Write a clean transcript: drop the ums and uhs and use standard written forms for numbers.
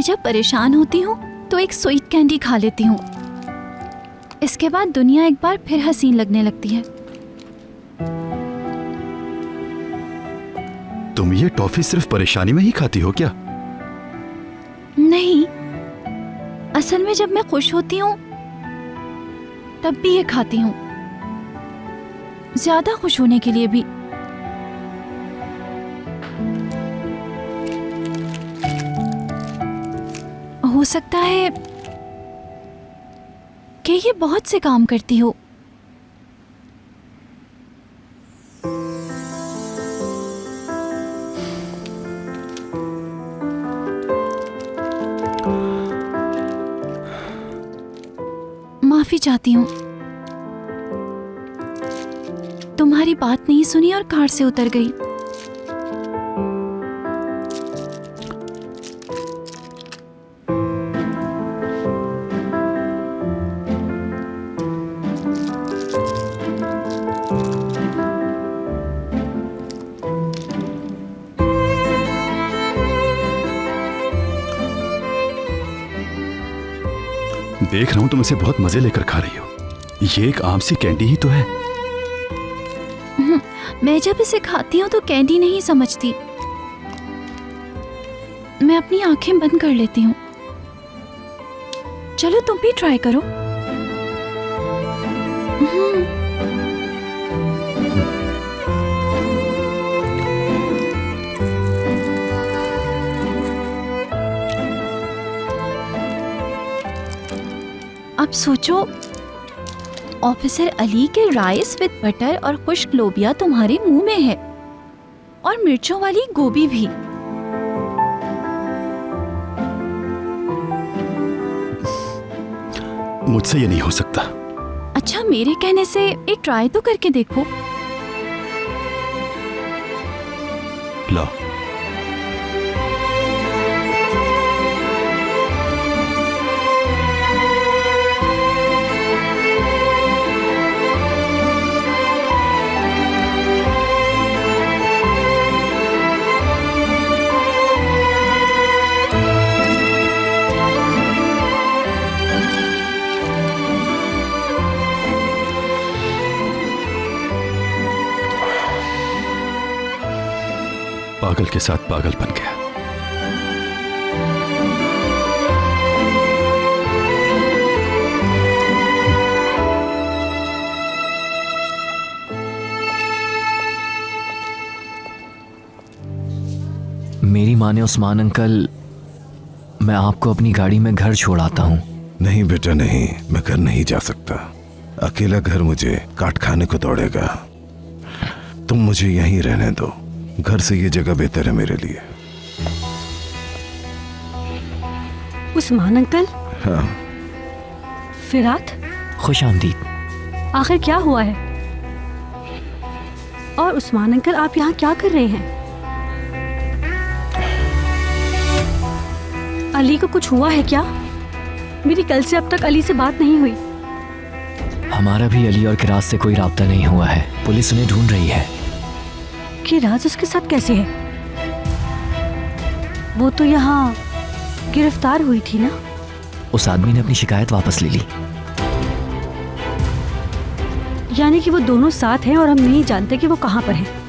जब परेशान होती हूँ तो एक स्वीट कैंडी खा लेती हूँ। इसके बाद दुनिया एक बार फिर हसीन लगने लगती है। तुम ये टॉफी सिर्फ परेशानी में ही खाती हो क्या? नहीं, असल में जब मैं खुश होती हूँ तब भी ये खाती हूँ, ज्यादा खुश होने के लिए भी। हो सकता है कि ये बहुत से काम करती हो। माफी चाहती हूँ, तुम्हारी बात नहीं सुनी और कार से उतर गई। देख रहा हूं तुम इसे बहुत मजे लेकर खा रही हो। ये एक आम सी कैंडी ही तो है। मैं जब इसे खाती हूँ तो कैंडी नहीं समझती, मैं अपनी आंखें बंद कर लेती हूँ। चलो तुम भी ट्राई करो। अब सोचो, ऑफिसर अली के राइस विद बटर और खुश्क लोबिया तुम्हारे मुंह में है, और मिर्चों वाली गोभी भी। मुझसे ये नहीं हो सकता। अच्छा, मेरे कहने से एक ट्राई तो करके देखो। लो। पागल के साथ पागल बन गया। मेरी माँ ने उस्मान अंकल, मैं आपको अपनी गाड़ी में घर छोड़ आता हूँ। नहीं बेटा नहीं, मैं घर नहीं जा सकता। अकेला घर मुझे काट खाने को दौड़ेगा। तुम मुझे यहीं रहने दो, घर से ये जगह बेहतर है मेरे लिए। उस्मान अंकल। हाँ। फिरात, खुश आमदीद। आखिर क्या हुआ है? और उस्मान अंकल, आप यहाँ क्या कर रहे हैं? अली को कुछ हुआ है क्या? मेरी कल से अब तक अली से बात नहीं हुई। हमारा भी अली और किरात से कोई राब्ता नहीं हुआ है। पुलिस उन्हें ढूंढ रही है। कि राज उसके साथ कैसे है? वो तो यहाँ गिरफ्तार हुई थी ना? उस आदमी ने अपनी शिकायत वापस ले ली। यानी कि वो दोनों साथ हैं और हम नहीं जानते कि वो कहाँ पर हैं।